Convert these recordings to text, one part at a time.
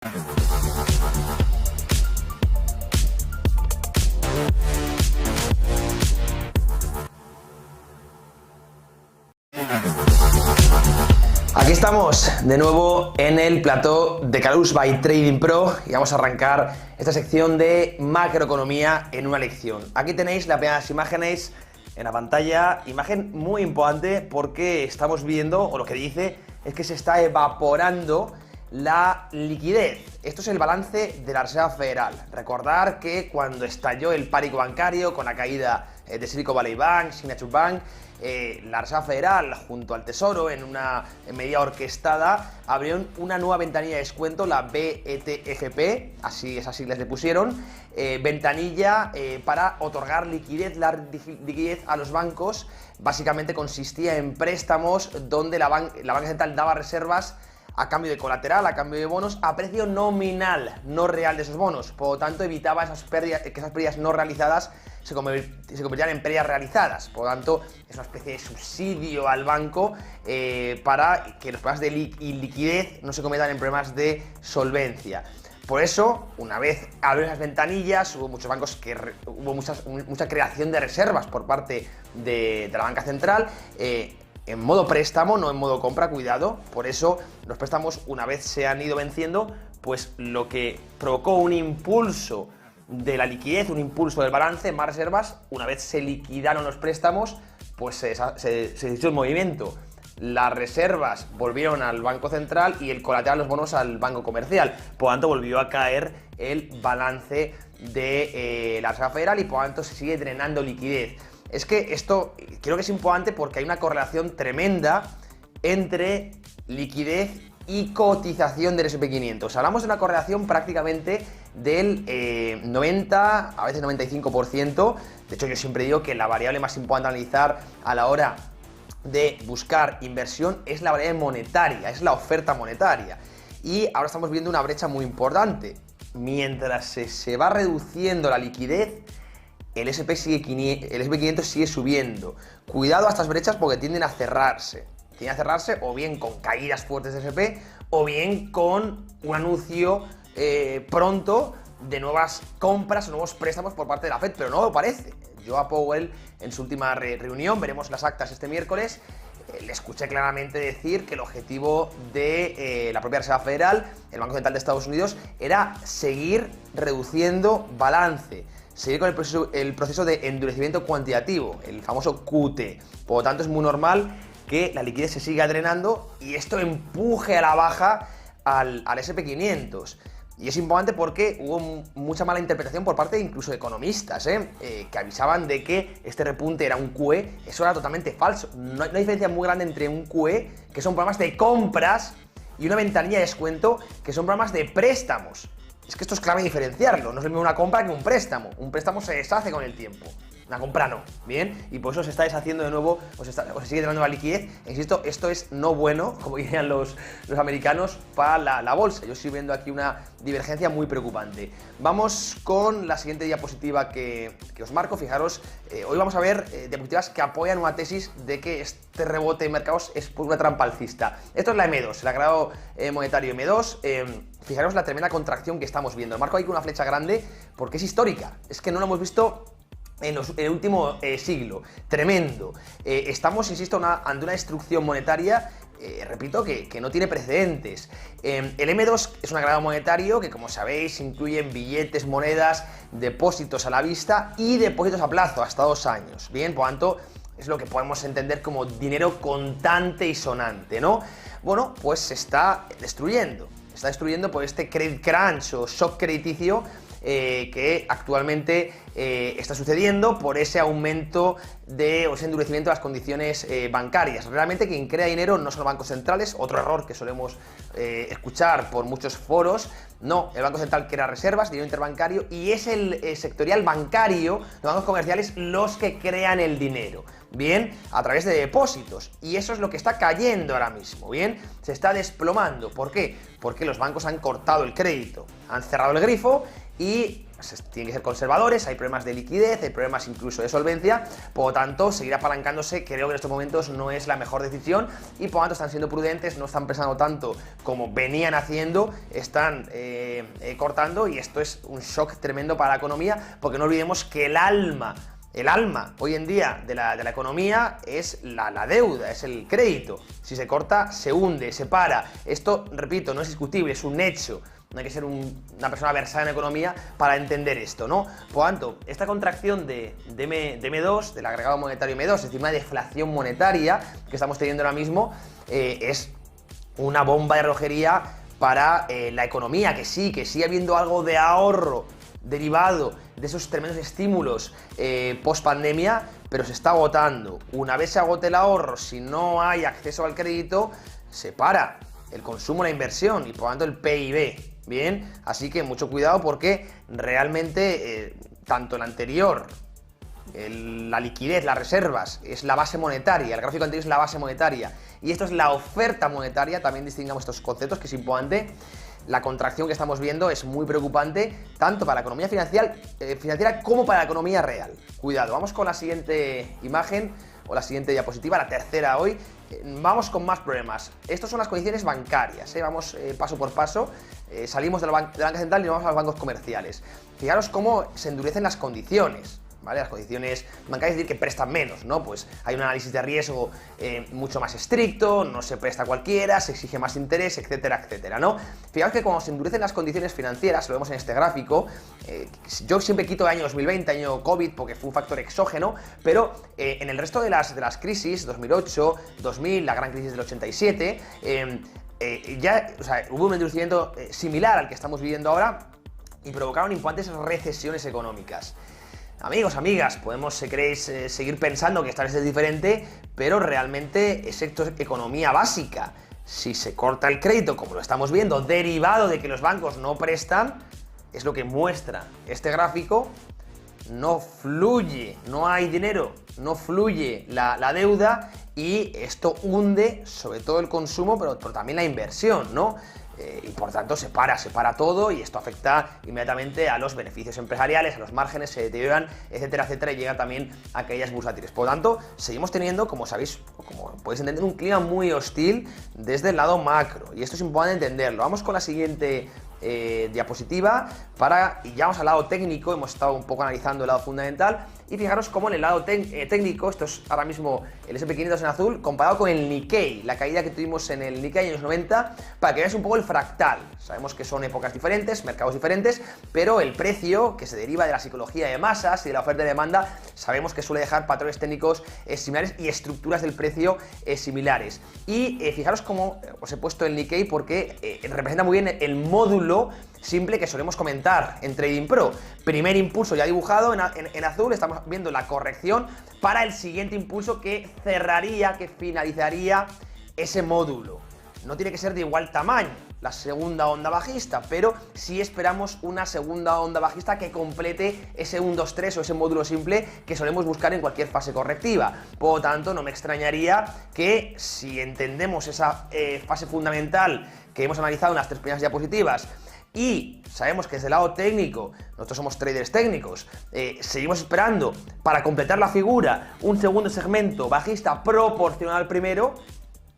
Aquí estamos de nuevo en el plató de Kalous by Trading Pro y vamos a arrancar esta sección de macroeconomía en una lección. Aquí tenéis las primeras imágenes en la pantalla, imagen muy importante porque estamos viendo, o lo que dice, es que se está evaporando la liquidez. Esto es el balance de la Reserva Federal. Recordar que cuando estalló el pánico bancario con la caída de Silicon Valley Bank, Signature Bank, la Reserva Federal junto al Tesoro en una medida orquestada abrieron una nueva ventanilla de descuento, la BETFP, así esas siglas le pusieron, ventanilla para otorgar liquidez. La liquidez a los bancos básicamente consistía en préstamos donde la banca central daba reservas a cambio de colateral, a cambio de bonos, a precio nominal, no real de esos bonos. Por lo tanto, evitaba esas pérdidas, que esas pérdidas no realizadas se convirtieran en pérdidas realizadas. Por lo tanto, es una especie de subsidio al banco para que los problemas de liquidez no se conviertan en problemas de solvencia. Por eso, una vez abrieron esas ventanillas, hubo muchos bancos que hubo mucha creación de reservas por parte de la banca central, en modo préstamo, no en modo compra, cuidado. Por eso los préstamos, una vez se han ido venciendo, pues lo que provocó un impulso de la liquidez, un impulso del balance, más reservas. Una vez se liquidaron los préstamos, pues se hizo el movimiento. Las reservas volvieron al Banco Central y el colateral, los bonos, al Banco Comercial. Por lo tanto, volvió a caer el balance de la Reserva Federal y por lo tanto se sigue drenando liquidez. Es que esto creo que es importante porque hay una correlación tremenda entre liquidez y cotización del S&P 500. Hablamos de una correlación prácticamente del 90, a veces 95%. De hecho, yo siempre digo que la variable más importante a analizar a la hora de buscar inversión es la variable monetaria, es la oferta monetaria. Y ahora estamos viendo una brecha muy importante. Mientras se va reduciendo la liquidez, el S&P 500 sigue subiendo. Cuidado a estas brechas porque tienden a cerrarse. Tienden a cerrarse o bien con caídas fuertes de S&P o bien con un anuncio pronto de nuevas compras o nuevos préstamos por parte de la Fed, pero no lo parece. Yo a Powell en su última reunión, veremos las actas este miércoles, le escuché claramente decir que el objetivo de la propia Reserva Federal, el Banco Central de Estados Unidos, era seguir reduciendo balance, seguir con el proceso de endurecimiento cuantitativo, el famoso QT. Por lo tanto, es muy normal que la liquidez se siga drenando y esto empuje a la baja al S&P 500. Y es importante porque hubo mucha mala interpretación por parte incluso de economistas, que avisaban de que este repunte era un QE. Eso era totalmente falso. No hay una diferencia muy grande entre un QE, que son programas de compras, y una ventanilla de descuento, que son programas de préstamos. Es que esto es clave diferenciarlo. No es lo mismo una compra que un préstamo. Un préstamo se deshace con el tiempo. Una compra no, ¿bien? Y por eso se está deshaciendo de nuevo, o se sigue drenando la liquidez. Insisto, esto es no bueno, como dirían los americanos, para la bolsa. Yo estoy viendo aquí una divergencia muy preocupante. Vamos con la siguiente diapositiva que os marco. Fijaros, hoy vamos a ver diapositivas que apoyan una tesis de que este rebote de mercados es por una trampa alcista. Esto es la M2, el agregado monetario M2. Fijaros la tremenda contracción que estamos viendo. Marco ahí con una flecha grande porque es histórica. Es que no lo hemos visto en el último siglo. Tremendo. Estamos, insisto, ante una destrucción monetaria, repito, que no tiene precedentes. El M2 es un agregado monetario que, como sabéis, incluye billetes, monedas, depósitos a la vista y depósitos a plazo, hasta 2 años. Bien, por tanto, es lo que podemos entender como dinero contante y sonante, ¿no? Bueno, pues se está destruyendo. Se está destruyendo por este credit crunch o shock crediticio que actualmente está sucediendo por ese aumento o ese endurecimiento de las condiciones bancarias. Realmente quien crea dinero no son los bancos centrales, otro error que solemos escuchar por muchos foros. No, el Banco Central crea reservas, dinero interbancario, y es el sectorial bancario, los bancos comerciales, los que crean el dinero. Bien, a través de depósitos, y eso es lo que está cayendo ahora mismo. Bien, se está desplomando. ¿Por qué? Porque los bancos han cortado el crédito, han cerrado el grifo y tienen que ser conservadores, hay problemas de liquidez, hay problemas incluso de solvencia, por lo tanto, seguir apalancándose creo que en estos momentos no es la mejor decisión y por lo tanto están siendo prudentes, no están pensando tanto como venían haciendo, están cortando y esto es un shock tremendo para la economía, porque no olvidemos que el alma hoy en día de la economía es la deuda, es el crédito. Si se corta, se hunde, se para. Esto, repito, no es discutible, es un hecho. No hay que ser una persona versada en economía para entender esto, ¿no? Por lo tanto, esta contracción de M2, del agregado monetario M2, es decir, una deflación monetaria que estamos teniendo ahora mismo, es una bomba de relojería para la economía, que sigue habiendo algo de ahorro derivado de esos tremendos estímulos post pandemia, pero se está agotando. Una vez se agote el ahorro, si no hay acceso al crédito, se para el consumo, la inversión y por lo tanto el PIB. Bien, así que mucho cuidado porque realmente tanto el anterior, la liquidez, las reservas, es la base monetaria, el gráfico anterior es la base monetaria y esto es la oferta monetaria, también distingamos estos conceptos que es importante. La contracción que estamos viendo es muy preocupante tanto para la economía financiera como para la economía real. Cuidado, vamos con la siguiente imagen o la siguiente diapositiva, la tercera hoy. Vamos con más problemas. Estas son las condiciones bancarias, vamos paso por paso. Salimos de la banca central y nos vamos a los bancos comerciales. Fijaros cómo se endurecen las condiciones. ¿Vale? Las condiciones bancarias, es decir, que prestan menos, ¿no? Pues hay un análisis de riesgo mucho más estricto, no se presta a cualquiera, se exige más interés, etcétera, etcétera, ¿no? Fijaos que cuando se endurecen las condiciones financieras, lo vemos en este gráfico, yo siempre quito el año 2020, año COVID, porque fue un factor exógeno, pero en el resto de las crisis, 2008, 2000, la gran crisis del 87, hubo un endurecimiento similar al que estamos viviendo ahora y provocaron importantes recesiones económicas. Amigos, amigas, podemos, si queréis, seguir pensando que esta vez es diferente, pero realmente es economía básica. Si se corta el crédito, como lo estamos viendo, derivado de que los bancos no prestan, es lo que muestra este gráfico, no fluye, no hay dinero, no fluye la deuda y esto hunde sobre todo el consumo, pero también la inversión, ¿no? Y por tanto se para todo y esto afecta inmediatamente a los beneficios empresariales, a los márgenes, se deterioran, etcétera, etcétera, y llega también a caídas bursátiles. Por lo tanto, seguimos teniendo, como sabéis, como podéis entender, un clima muy hostil desde el lado macro, y esto es importante entenderlo. Vamos con la siguiente diapositiva y ya vamos al lado técnico, hemos estado un poco analizando el lado fundamental y fijaros cómo en el lado técnico, esto es ahora mismo el S&P 500 en azul, comparado con el Nikkei, la caída que tuvimos en el Nikkei en los 90, para que veáis un poco el fractal. Sabemos que son épocas diferentes, mercados diferentes, pero el precio, que se deriva de la psicología de masas y de la oferta y demanda, sabemos que suele dejar patrones técnicos similares y estructuras del precio similares. Y fijaros cómo os he puesto el Nikkei porque representa muy bien el módulo simple que solemos comentar en Trading Pro. Primer impulso ya dibujado en azul, estamos viendo la corrección para el siguiente impulso que cerraría, que finalizaría ese módulo. No tiene que ser de igual tamaño la segunda onda bajista, pero sí esperamos una segunda onda bajista que complete ese 1, 2, 3 o ese módulo simple que solemos buscar en cualquier fase correctiva. Por lo tanto, no me extrañaría que si entendemos esa fase fundamental que hemos analizado en las 3 primeras diapositivas y sabemos que desde el lado técnico, nosotros somos traders técnicos, seguimos esperando para completar la figura un segundo segmento bajista proporcional al primero.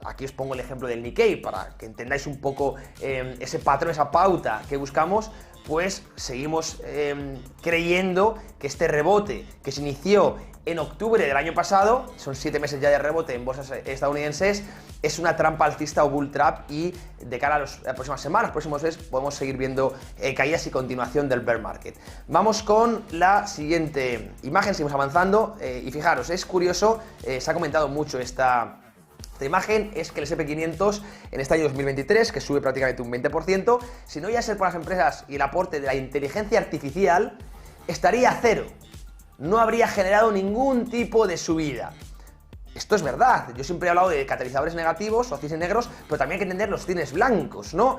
Aquí os pongo el ejemplo del Nikkei para que entendáis un poco ese patrón, esa pauta que buscamos. Pues seguimos creyendo que este rebote que se inició en octubre del año pasado, son 7 meses ya de rebote en bolsas estadounidenses, es una trampa alcista o bull trap y de cara a las próximas semanas, próximos meses, podemos seguir viendo caídas y continuación del bear market. Vamos con la siguiente imagen, seguimos avanzando y fijaros, es curioso, se ha comentado mucho esta imagen, es que el S&P 500 en este año 2023, que sube prácticamente un 20%, si no iba a ser por las empresas y el aporte de la inteligencia artificial, estaría a cero. No habría generado ningún tipo de subida. Esto es verdad, yo siempre he hablado de catalizadores negativos o cisnes negros, pero también hay que entender los cisnes blancos, ¿no?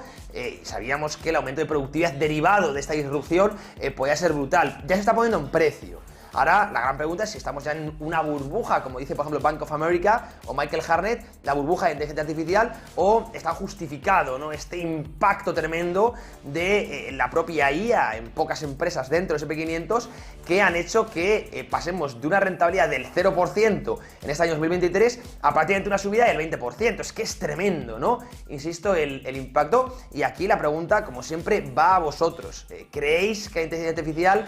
Sabíamos que el aumento de productividad derivado de esta disrupción podía ser brutal, ya se está poniendo en precio. Ahora, la gran pregunta es si estamos ya en una burbuja, como dice, por ejemplo, Bank of America o Michael Hartnett, la burbuja de inteligencia artificial, o está justificado, ¿no?, este impacto tremendo de la propia IA en pocas empresas dentro del SP500 que han hecho que pasemos de una rentabilidad del 0% en este año 2023 a prácticamente una subida del 20%. Es que es tremendo, ¿no? Insisto, el impacto. Y aquí la pregunta, como siempre, va a vosotros. ¿Creéis que la inteligencia artificial,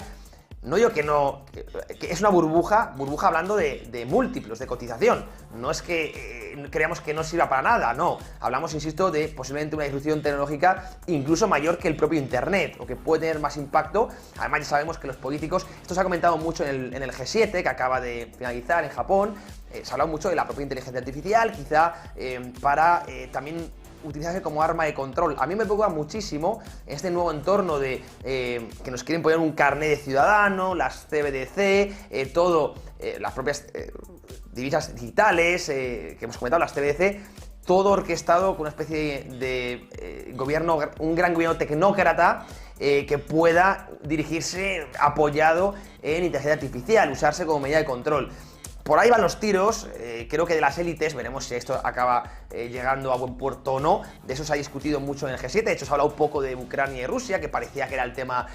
no digo que no, que es una burbuja hablando de múltiplos, de cotización? No es que creamos que no sirva para nada, no. Hablamos, insisto, de posiblemente una disrupción tecnológica incluso mayor que el propio Internet, o que puede tener más impacto. Además, ya sabemos que los políticos, esto se ha comentado mucho en el G7, que acaba de finalizar en Japón, se ha hablado mucho de la propia inteligencia artificial, quizá para también utilizarse como arma de control. A mí me preocupa muchísimo este nuevo entorno de que nos quieren poner un carnet de ciudadano, las CBDC, las propias divisas digitales que hemos comentado, las CBDC, todo orquestado con una especie de gobierno, un gran gobierno tecnócrata que pueda dirigirse apoyado en inteligencia artificial, usarse como medida de control. Por ahí van los tiros, creo que de las élites, veremos si esto acaba llegando a buen puerto o no. De eso se ha discutido mucho en el G7, de hecho se ha hablado un poco de Ucrania y Rusia, que parecía que era el tema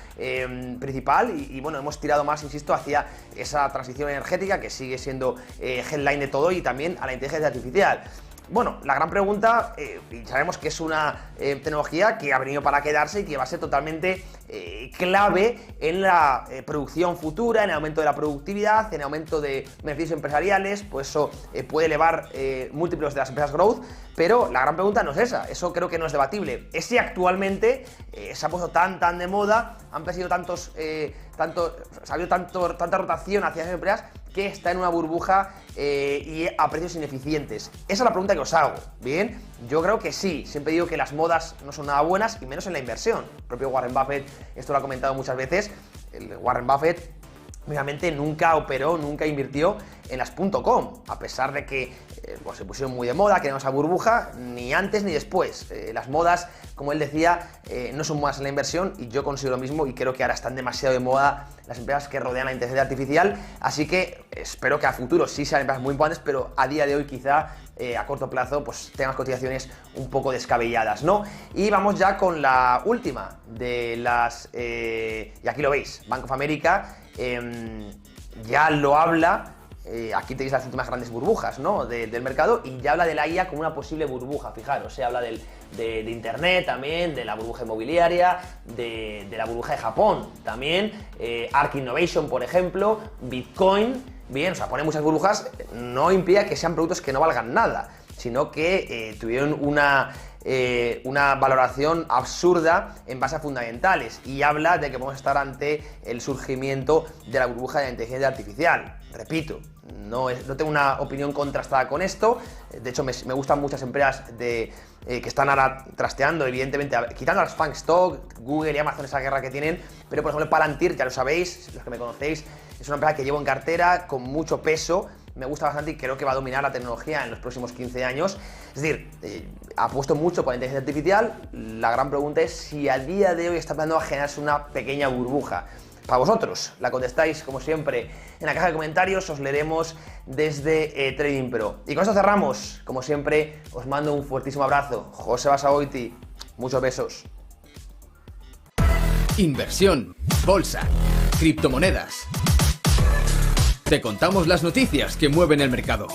principal, y bueno, hemos tirado más, insisto, hacia esa transición energética, que sigue siendo headline de todo, y también a la inteligencia artificial. Bueno, la gran pregunta, y sabemos que es una tecnología que ha venido para quedarse y que va a ser totalmente clave en la producción futura, en el aumento de la productividad, en el aumento de beneficios empresariales, pues eso puede elevar múltiplos de las empresas growth, pero la gran pregunta no es esa, eso creo que no es debatible, es si actualmente se ha puesto tan de moda, han perseguido ha habido tanta rotación hacia esas empresas, que está en una burbuja y a precios ineficientes. Esa es la pregunta que os hago, ¿bien? Yo creo que sí, siempre digo que las modas no son nada buenas, y menos en la inversión. El propio Warren Buffett, esto lo ha comentado muchas veces, Warren Buffett obviamente nunca operó, nunca invirtió en las .com, a pesar de que pues se pusieron muy de moda, que era esa burbuja, ni antes ni después. Las modas, como él decía, no son modas en la inversión, y yo considero lo mismo, y creo que ahora están demasiado de moda las empresas que rodean la inteligencia artificial, así que espero que a futuro sí sean empresas muy importantes, pero a día de hoy quizá a corto plazo pues tengan cotizaciones un poco descabelladas, ¿no? Y vamos ya con la última de las, y aquí lo veis, Bank of America, ya lo habla. Aquí tenéis las últimas grandes burbujas, ¿no?, del mercado, y ya habla de la IA como una posible burbuja. Fijaros, se habla de Internet también, de la burbuja inmobiliaria, de la burbuja de Japón también, Arc Innovation, por ejemplo, Bitcoin. Bien, o sea, pone muchas burbujas, no impide que sean productos que no valgan nada, sino que tuvieron una valoración absurda en base a fundamentales, y habla de que vamos a estar ante el surgimiento de la burbuja de la inteligencia artificial. Repito, no tengo una opinión contrastada con esto. De hecho, me gustan muchas empresas que están ahora trasteando, evidentemente, quitando a las FANG Stock, Google y Amazon, esa guerra que tienen, pero por ejemplo Palantir, ya lo sabéis, los que me conocéis, es una empresa que llevo en cartera con mucho peso, me gusta bastante y creo que va a dominar la tecnología en los próximos 15 años. Es decir, apuesto mucho por la inteligencia artificial. La gran pregunta es si a día de hoy está empezando a generarse una pequeña burbuja. Para vosotros, la contestáis como siempre en la caja de comentarios, os leeremos desde Trading Pro. Y con esto cerramos, como siempre, os mando un fuertísimo abrazo. José Basagoiti, muchos besos. Inversión, bolsa, criptomonedas. Te contamos las noticias que mueven el mercado.